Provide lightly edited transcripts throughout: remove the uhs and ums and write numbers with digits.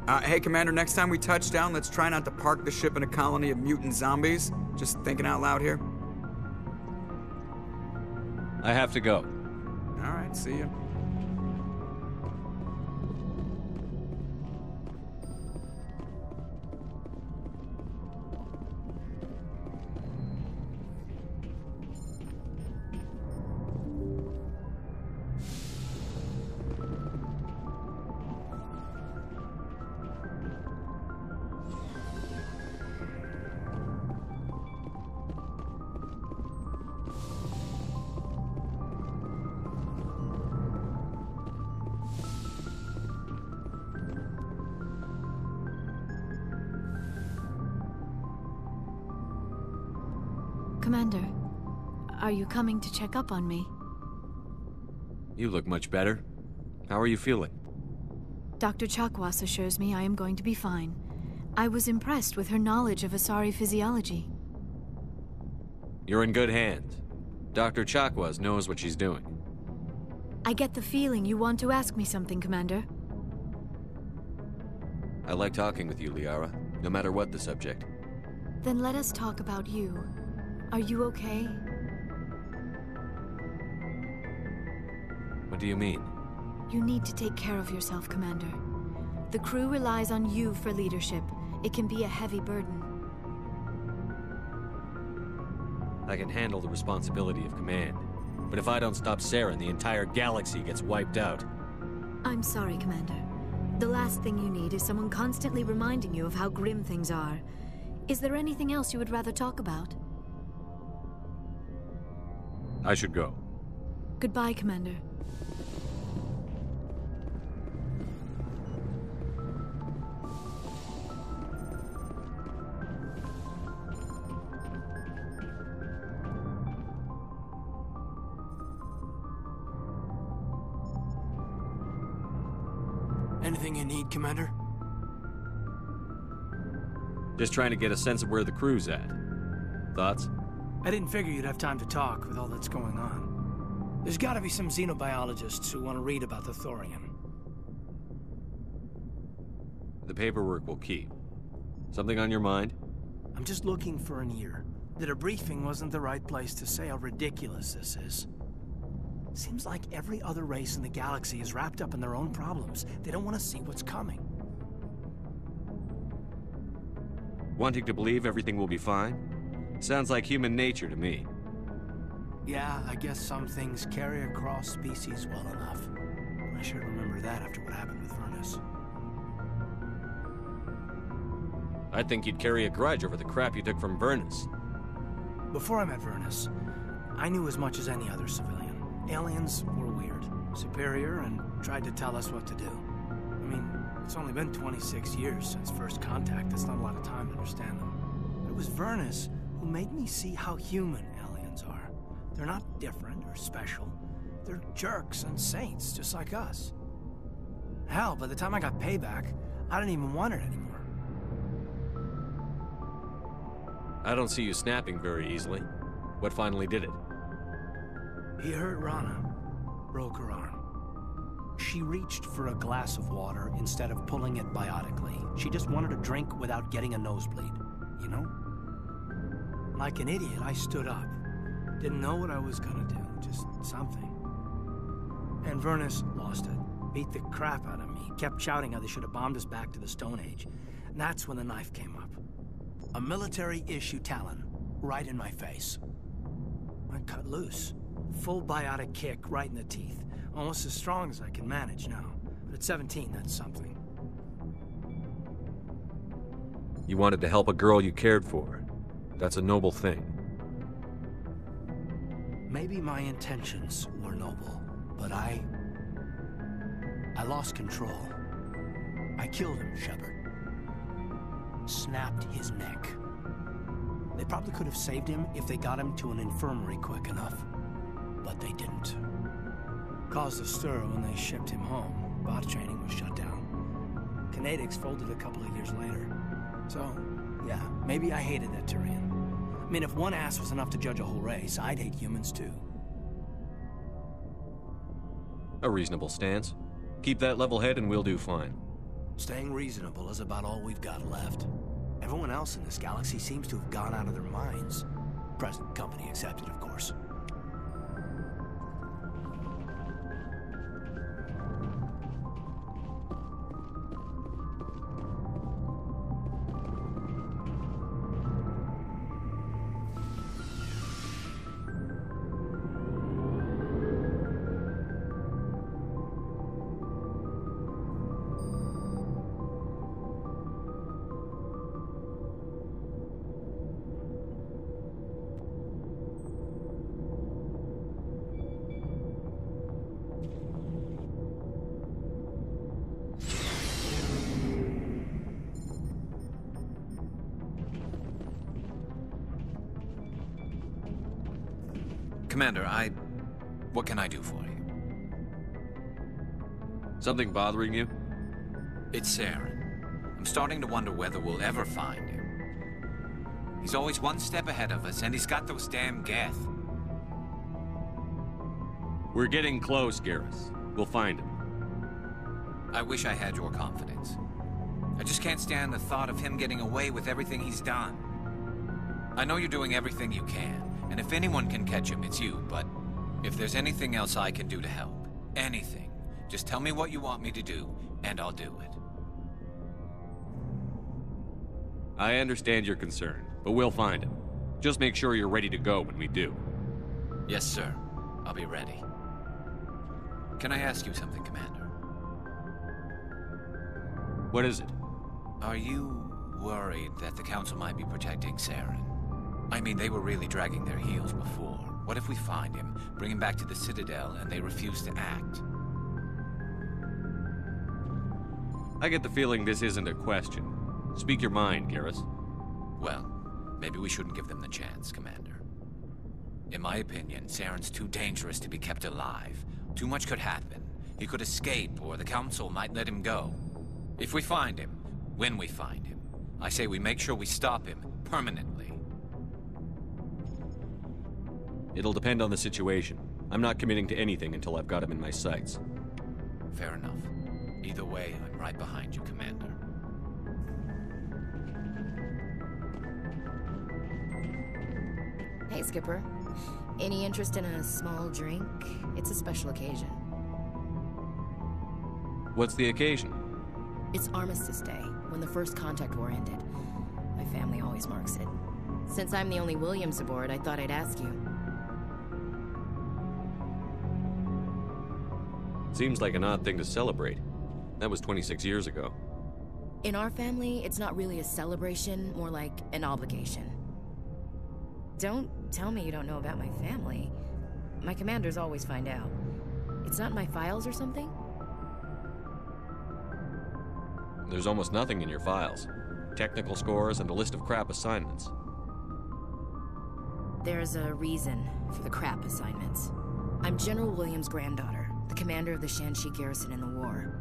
Hey, Commander, next time we touch down, let's try not to park the ship in a colony of mutant zombies. Just thinking out loud here. I have to go. All right, see ya. Commander, are you coming to check up on me? You look much better. How are you feeling? Dr. Chakwas assures me I am going to be fine. I was impressed with her knowledge of Asari physiology. You're in good hands. Dr. Chakwas knows what she's doing. I get the feeling you want to ask me something, Commander. I like talking with you, Liara, no matter what the subject. Then let us talk about you. Are you okay? What do you mean? You need to take care of yourself, Commander. The crew relies on you for leadership. It can be a heavy burden. I can handle the responsibility of command. But if I don't stop Saren, the entire galaxy gets wiped out. I'm sorry, Commander. The last thing you need is someone constantly reminding you of how grim things are. Is there anything else you would rather talk about? I should go. Goodbye, Commander. Anything you need, Commander? Just trying to get a sense of where the crew's at. Thoughts? I didn't figure you'd have time to talk with all that's going on. There's gotta be some xenobiologists who want to read about the Thorian. The paperwork will keep. Something on your mind? I'm just looking for an ear. The debriefing wasn't the right place to say how ridiculous this is. Seems like every other race in the galaxy is wrapped up in their own problems. They don't want to see what's coming. Wanting to believe everything will be fine? Sounds like human nature to me. Yeah, I guess some things carry across species well enough. I should remember that after what happened with Vernus. I think you'd carry a grudge over the crap you took from Vernus. Before I met Vernus, I knew as much as any other civilian. Aliens were weird, superior, and tried to tell us what to do. I mean, it's only been 26 years since first contact. That's not a lot of time to understand them. But it was Vernus who made me see how human aliens are. They're not different or special. They're jerks and saints, just like us. Hell, by the time I got payback, I didn't even want it anymore. I don't see you snapping very easily. What finally did it? He hurt Rana. Broke her arm. She reached for a glass of water instead of pulling it biotically. She just wanted a drink without getting a nosebleed, you know? Like an idiot, I stood up. Didn't know what I was gonna do, just something. And Vernus lost it. Beat the crap out of me. Kept shouting how they should have bombed us back to the Stone Age. And that's when the knife came up. A military-issue talon, right in my face. I cut loose. Full biotic kick right in the teeth. Almost as strong as I can manage now. But at 17, that's something. You wanted to help a girl you cared for. That's a noble thing. Maybe my intentions were noble, but I lost control. I killed him, Shepard. Snapped his neck. They probably could have saved him if they got him to an infirmary quick enough. But they didn't. Caused a stir when they shipped him home. Bot training was shut down. Kinetics folded a couple of years later. So, yeah, maybe I hated that Turian. I mean, if one ass was enough to judge a whole race, I'd hate humans too. A reasonable stance. Keep that level head and we'll do fine. Staying reasonable is about all we've got left. Everyone else in this galaxy seems to have gone out of their minds. Present company accepted, of course. Commander, what can I do for you? Something bothering you? It's Erin. I'm starting to wonder whether we'll ever find him. He's always one step ahead of us, and he's got those damn Geth. We're getting close, Garrus. We'll find him. I wish I had your confidence. I just can't stand the thought of him getting away with everything he's done. I know you're doing everything you can, and if anyone can catch him, it's you, but if there's anything else I can do to help, anything, just tell me what you want me to do, and I'll do it. I understand your concern, but we'll find him. Just make sure you're ready to go when we do. Yes, sir. I'll be ready. Can I ask you something, Commander? What is it? Are you worried that the Council might be protecting Saren? I mean, they were really dragging their heels before. What if we find him, bring him back to the Citadel, and they refuse to act? I get the feeling this isn't a question. Speak your mind, Garrus. Well, maybe we shouldn't give them the chance, Commander. In my opinion, Saren's too dangerous to be kept alive. Too much could happen. He could escape, or the Council might let him go. If we find him, when we find him, I say we make sure we stop him permanently. It'll depend on the situation. I'm not committing to anything until I've got him in my sights. Fair enough. Either way, I'm right behind you, Commander. Hey, Skipper. Any interest in a small drink? It's a special occasion. What's the occasion? It's Armistice Day, when the First Contact War ended. My family always marks it. Since I'm the only Williams aboard, I thought I'd ask you. Seems like an odd thing to celebrate. That was 26 years ago. In our family, it's not really a celebration, more like an obligation. Don't tell me you don't know about my family. My commanders always find out. It's not in my files or something? There's almost nothing in your files. Technical scores and a list of crap assignments. There's a reason for the crap assignments. I'm General Williams' granddaughter, the commander of the Shanxi garrison in the war.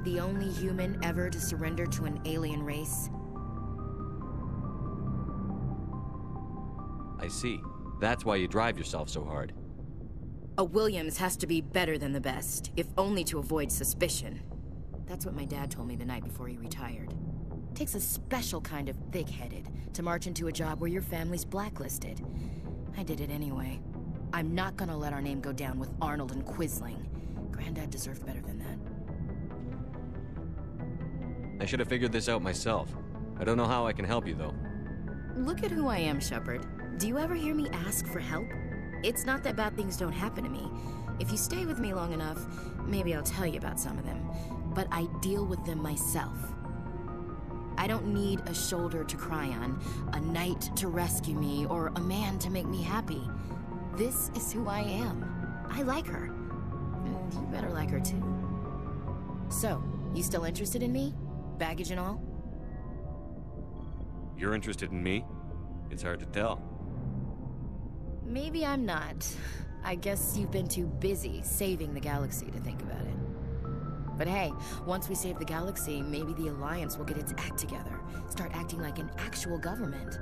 The only human ever to surrender to an alien race. I see. That's why you drive yourself so hard. A Williams has to be better than the best, if only to avoid suspicion. That's what my dad told me the night before he retired. Takes a special kind of thick-headed to march into a job where your family's blacklisted. I did it anyway. I'm not gonna let our name go down with Arnold and Quisling. Granddad deserved better than that. I should have figured this out myself. I don't know how I can help you, though. Look at who I am, Shepard. Do you ever hear me ask for help? It's not that bad things don't happen to me. If you stay with me long enough, maybe I'll tell you about some of them. But I deal with them myself. I don't need a shoulder to cry on, a knight to rescue me, or a man to make me happy. This is who I am. I like her. And you better like her too. So, you still interested in me? Baggage and all? You're interested in me? It's hard to tell. Maybe I'm not. I guess you've been too busy saving the galaxy to think about it. But hey, once we save the galaxy, maybe the Alliance will get its act together. Start acting like an actual government.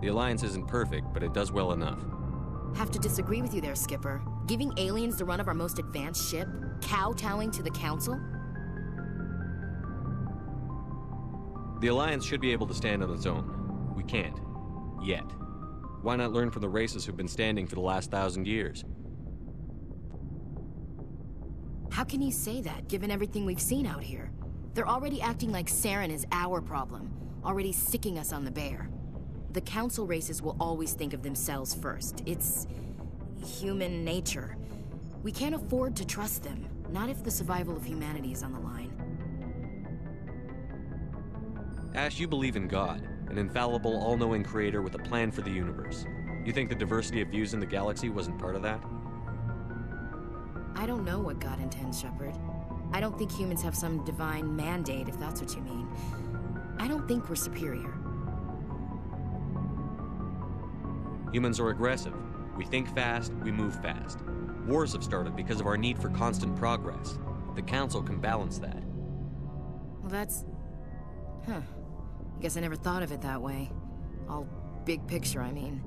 The Alliance isn't perfect, but it does well enough. Have to disagree with you there, Skipper. Giving aliens the run of our most advanced ship? Kowtowing to the Council? The Alliance should be able to stand on its own. We can't. Yet. Why not learn from the races who've been standing for the last 1,000 years? How can you say that, given everything we've seen out here? They're already acting like Saren is our problem, already sticking us on the bear. The Council races will always think of themselves first. It's human nature. We can't afford to trust them, not if the survival of humanity is on the line. Ash, you believe in God, an infallible, all-knowing creator with a plan for the universe. You think the diversity of views in the galaxy wasn't part of that? I don't know what God intends, Shepard. I don't think humans have some divine mandate, if that's what you mean. I don't think we're superior. Humans are aggressive. We think fast, we move fast. Wars have started because of our need for constant progress. The Council can balance that. Well, that's... Huh. Guess I never thought of it that way. All big picture, I mean.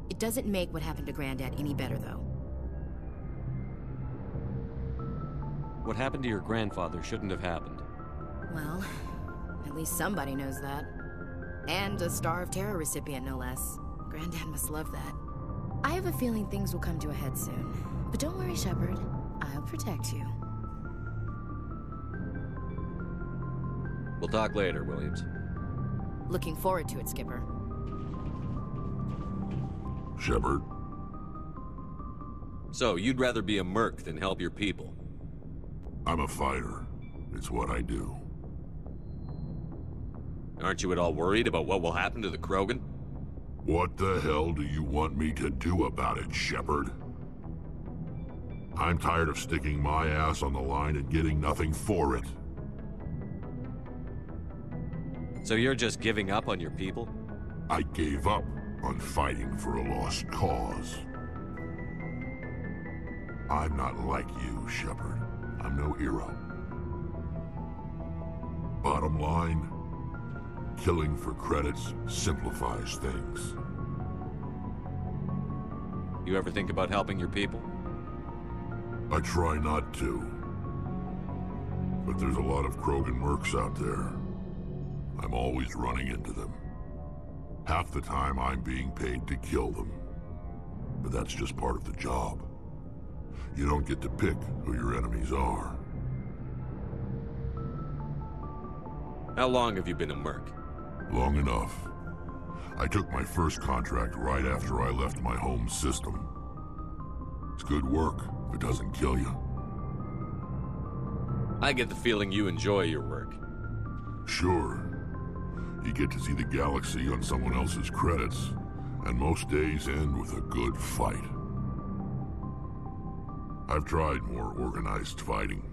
It doesn't make what happened to Granddad any better, though. What happened to your grandfather shouldn't have happened. Well, at least somebody knows that. And a Star of Terror recipient, no less. Granddad must love that. I have a feeling things will come to a head soon. But don't worry, Shepard. I'll protect you. We'll talk later, Williams. Looking forward to it, Skipper. Shepard? So, you'd rather be a merc than help your people? I'm a fighter. It's what I do. Aren't you at all worried about what will happen to the Krogan? What the hell do you want me to do about it, Shepard? I'm tired of sticking my ass on the line and getting nothing for it. So you're just giving up on your people? I gave up on fighting for a lost cause. I'm not like you, Shepard. I'm no hero. Bottom line, killing for credits simplifies things. You ever think about helping your people? I try not to. But there's a lot of Krogan mercs out there. I'm always running into them. Half the time I'm being paid to kill them. But that's just part of the job. You don't get to pick who your enemies are. How long have you been a merc? Long enough. I took my first contract right after I left my home system. It's good work if it doesn't kill you. I get the feeling you enjoy your work. Sure. You get to see the galaxy on someone else's credits, and most days end with a good fight. I've tried more organized fighting,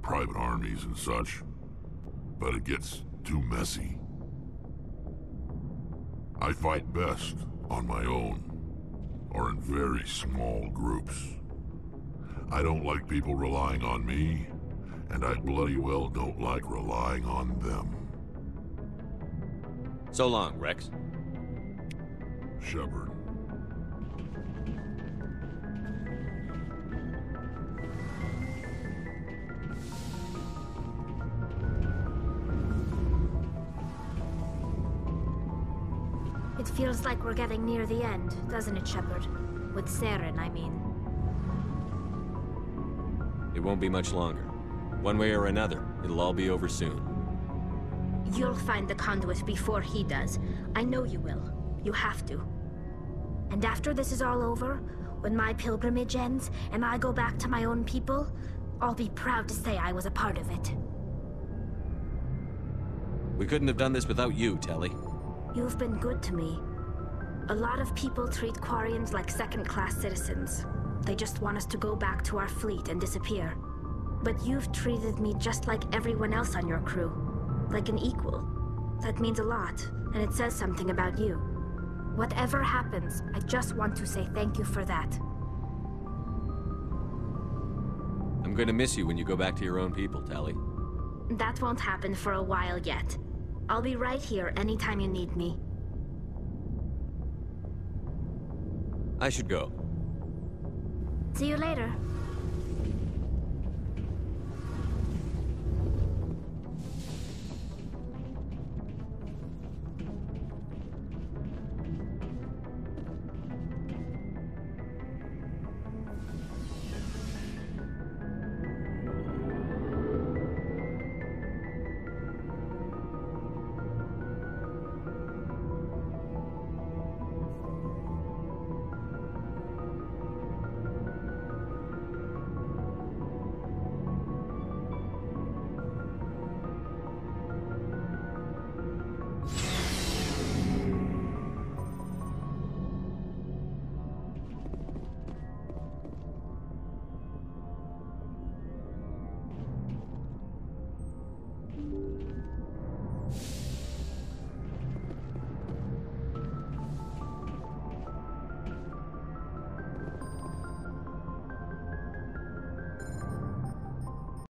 private armies and such, but it gets too messy. I fight best on my own, or in very small groups. I don't like people relying on me, and I bloody well don't like relying on them. So long, Rex. Shepard. It feels like we're getting near the end, doesn't it, Shepard? With Saren, I mean. It won't be much longer. One way or another, it'll all be over soon. You'll find the conduit before he does. I know you will. You have to. And after this is all over, when my pilgrimage ends and I go back to my own people, I'll be proud to say I was a part of it. We couldn't have done this without you, Telly. You've been good to me. A lot of people treat Quarians like second-class citizens. They just want us to go back to our fleet and disappear. But you've treated me just like everyone else on your crew. Like an equal. That means a lot, and it says something about you. Whatever happens, I just want to say thank you for that. I'm going to miss you when you go back to your own people, Telly. That won't happen for a while yet. I'll be right here anytime you need me. I should go. See you later.